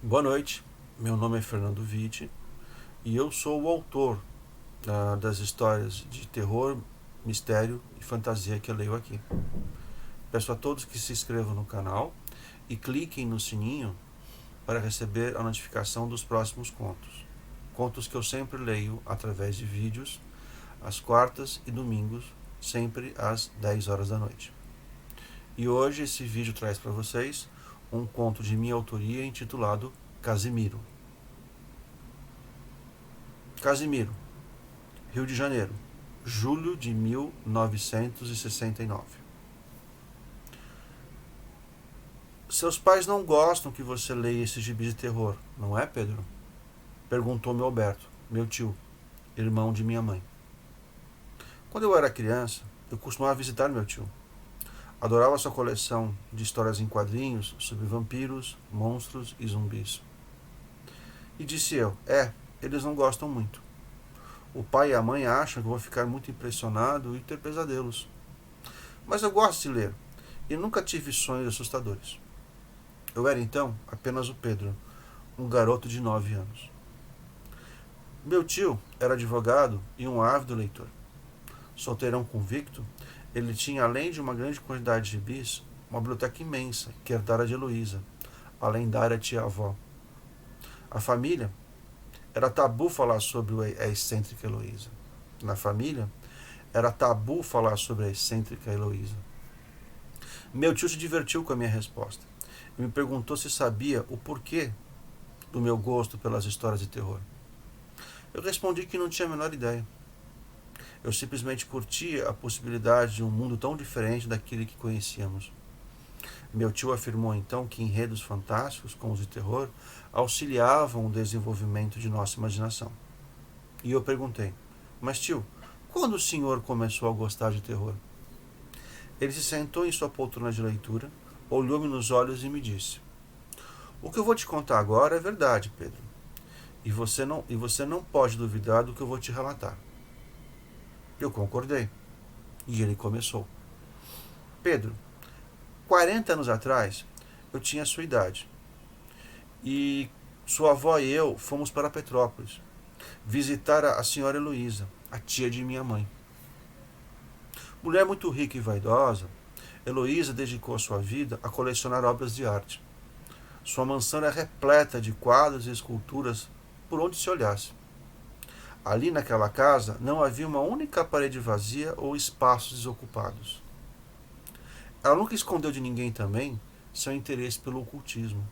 Boa noite, meu nome é Fernando Vitti e eu sou o autor das histórias de terror, mistério e fantasia que eu leio aqui. Peço a todos que se inscrevam no canal e cliquem no sininho para receber a notificação dos próximos contos. Contos que eu sempre leio através de vídeos, às quartas e domingos, sempre às 10 horas da noite. E hoje esse vídeo traz para vocês um conto de minha autoria intitulado Casimiro. Casimiro, Rio de Janeiro, julho de 1969. Seus pais não gostam que você leia esse gibi de terror, não é, Pedro? Perguntou-me Alberto, meu tio, irmão de minha mãe. Quando eu era criança, eu costumava visitar meu tio. Adorava sua coleção de histórias em quadrinhos sobre vampiros, monstros e zumbis. E disse eu, eles não gostam muito. O pai e a mãe acham que eu vou ficar muito impressionado e ter pesadelos. Mas eu gosto de ler e nunca tive sonhos assustadores. Eu era então apenas o Pedro, um garoto de 9 anos. Meu tio era advogado e um ávido leitor. Solteirão convicto, ele tinha, além de uma grande quantidade de gibis, uma biblioteca imensa que herdara de Heloísa, a lendária tia-avó. A família era tabu falar sobre a excêntrica Heloísa. Na família, era tabu falar sobre a excêntrica Heloísa. Meu tio se divertiu com a minha resposta e me perguntou se sabia o porquê do meu gosto pelas histórias de terror. Eu respondi que não tinha a menor ideia. Eu simplesmente curtia a possibilidade de um mundo tão diferente daquele que conhecíamos. Meu tio afirmou então que enredos fantásticos, como os de terror, auxiliavam o desenvolvimento de nossa imaginação. E eu perguntei, mas tio, quando o senhor começou a gostar de terror? Ele se sentou em sua poltrona de leitura, olhou-me nos olhos e me disse, o que eu vou te contar agora é verdade, Pedro. E você não pode duvidar do que eu vou te relatar. Eu concordei. E ele começou. Pedro, 40 anos atrás, eu tinha a sua idade. E sua avó e eu fomos para Petrópolis visitar a senhora Heloísa, a tia de minha mãe. Mulher muito rica e vaidosa, Heloísa dedicou a sua vida a colecionar obras de arte. Sua mansão era repleta de quadros e esculturas por onde se olhasse. Ali naquela casa não havia uma única parede vazia ou espaços desocupados. Ela nunca escondeu de ninguém também seu interesse pelo ocultismo.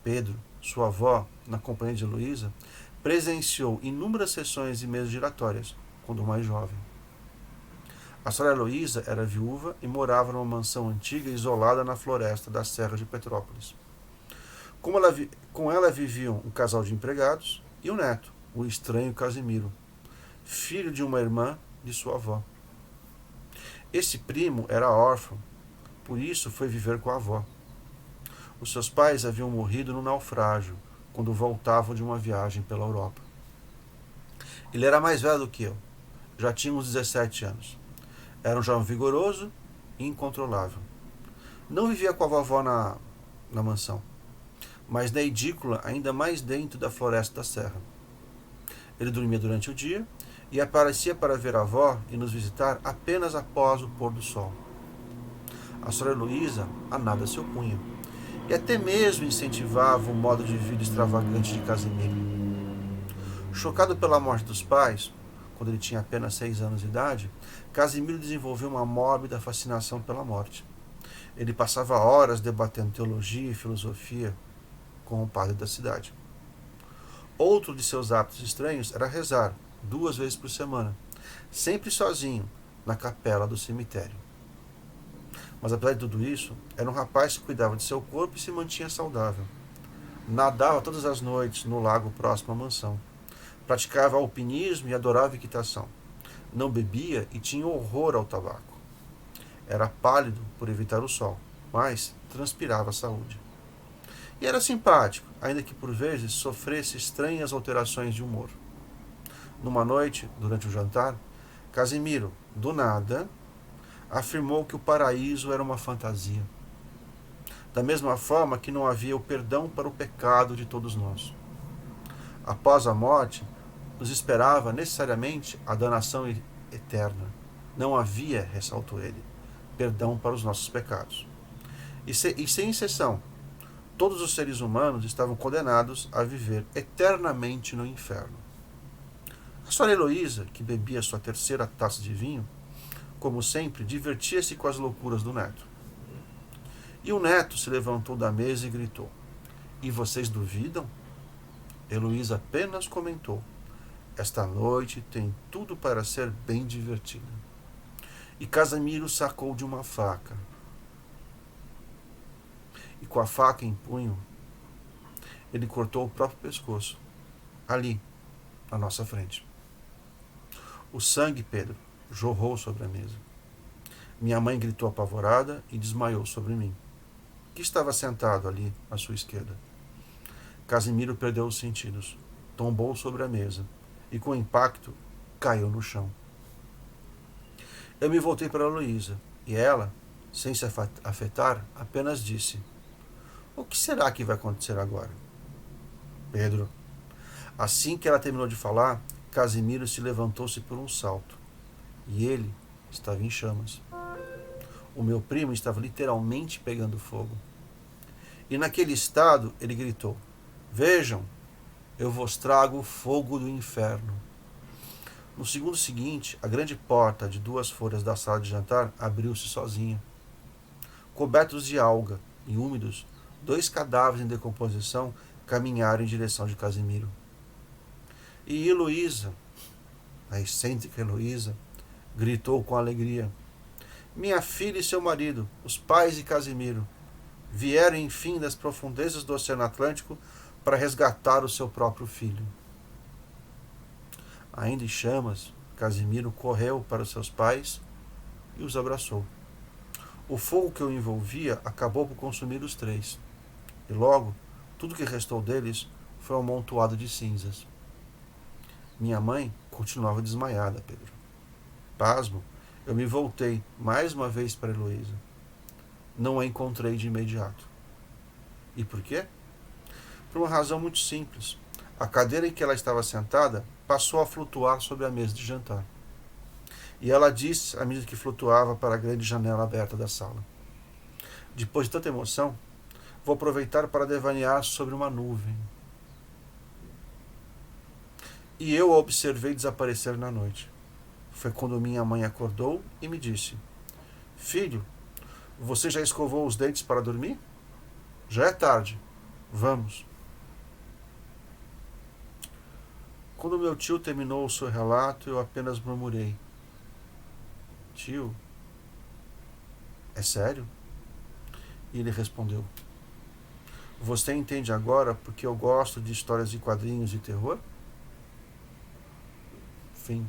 Pedro, sua avó, na companhia de Heloísa, presenciou inúmeras sessões e mesas giratórias, quando mais jovem. A senhora Heloísa era viúva e morava numa mansão antiga isolada na floresta da Serra de Petrópolis. Com ela viviam um casal de empregados e um neto, o estranho Casimiro, filho de uma irmã de sua avó. Esse primo era órfão, por isso foi viver com a avó. Os seus pais haviam morrido no naufrágio, quando voltavam de uma viagem pela Europa. Ele era mais velho do que eu, já tinha uns 17 anos. Era um jovem vigoroso e incontrolável. Não vivia com a vovó na mansão, mas na edícula ainda mais dentro da floresta da serra. Ele dormia durante o dia e aparecia para ver a avó e nos visitar apenas após o pôr do sol. A senhora Heloísa a nada se opunha e até mesmo incentivava o modo de vida extravagante de Casimiro. Chocado pela morte dos pais, quando ele tinha apenas 6 anos de idade, Casimiro desenvolveu uma mórbida fascinação pela morte. Ele passava horas debatendo teologia e filosofia com o padre da cidade. Outro de seus hábitos estranhos era rezar, 2 vezes por semana, sempre sozinho, na capela do cemitério. Mas apesar de tudo isso, era um rapaz que cuidava de seu corpo e se mantinha saudável. Nadava todas as noites no lago próximo à mansão. Praticava alpinismo e adorava equitação. Não bebia e tinha horror ao tabaco. Era pálido por evitar o sol, mas transpirava a saúde. E era simpático, ainda que por vezes sofresse estranhas alterações de humor. Numa noite, durante o jantar, Casimiro, do nada, afirmou que o paraíso era uma fantasia. da mesma forma que não havia o perdão para o pecado de todos nós. Após a morte, nos esperava necessariamente a danação eterna. Não havia, ressaltou ele, perdão para os nossos pecados. E sem exceção, todos os seres humanos estavam condenados a viver eternamente no inferno. A senhora Heloísa, que bebia sua terceira taça de vinho, como sempre, divertia-se com as loucuras do neto. E o neto se levantou da mesa e gritou: "E vocês duvidam?" Heloísa apenas comentou: "Esta noite tem tudo para ser bem divertida." E Casimiro sacou de uma faca. E com a faca em punho, ele cortou o próprio pescoço, ali, à nossa frente. O sangue, Pedro, jorrou sobre a mesa. Minha mãe gritou apavorada e desmaiou sobre mim, que estava sentado ali à sua esquerda. Casimiro perdeu os sentidos, tombou sobre a mesa e, com impacto, caiu no chão. Eu me voltei para Heloísa e ela, sem se afetar, apenas disse: "O que será que vai acontecer agora?" Pedro. Assim que ela terminou de falar, Casimiro se levantou-se por um salto. E ele estava em chamas. O meu primo estava literalmente pegando fogo. E naquele estado ele gritou: "Vejam, eu vos trago o fogo do inferno." No segundo seguinte, a grande porta de 2 folhas da sala de jantar abriu-se sozinha. Cobertos de alga e úmidos, 2 cadáveres em decomposição caminharam em direção de Casimiro. E Heloísa, a excêntrica Heloísa, gritou com alegria: "Minha filha e seu marido, os pais de Casimiro, vieram enfim das profundezas do Oceano Atlântico para resgatar o seu próprio filho." Ainda em chamas, Casimiro correu para os seus pais e os abraçou. O fogo que o envolvia acabou por consumir os 3. E logo, tudo que restou deles foi um amontoado de cinzas. Minha mãe continuava desmaiada, Pedro. Pasmo, eu me voltei mais uma vez para Heloísa. Não a encontrei de imediato. E por quê? Por uma razão muito simples. A cadeira em que ela estava sentada passou a flutuar sobre a mesa de jantar. E ela disse, à medida que flutuava, para a grande janela aberta da sala: "Depois de tanta emoção, vou aproveitar para devanear sobre uma nuvem." E eu a observei desaparecer na noite. Foi quando minha mãe acordou e me disse: "Filho, você já escovou os dentes para dormir? Já é tarde. Vamos." Quando meu tio terminou o seu relato, eu apenas murmurei: "Tio, é sério?" E ele respondeu: "Você entende agora porque eu gosto de histórias de quadrinhos de terror?" Fim.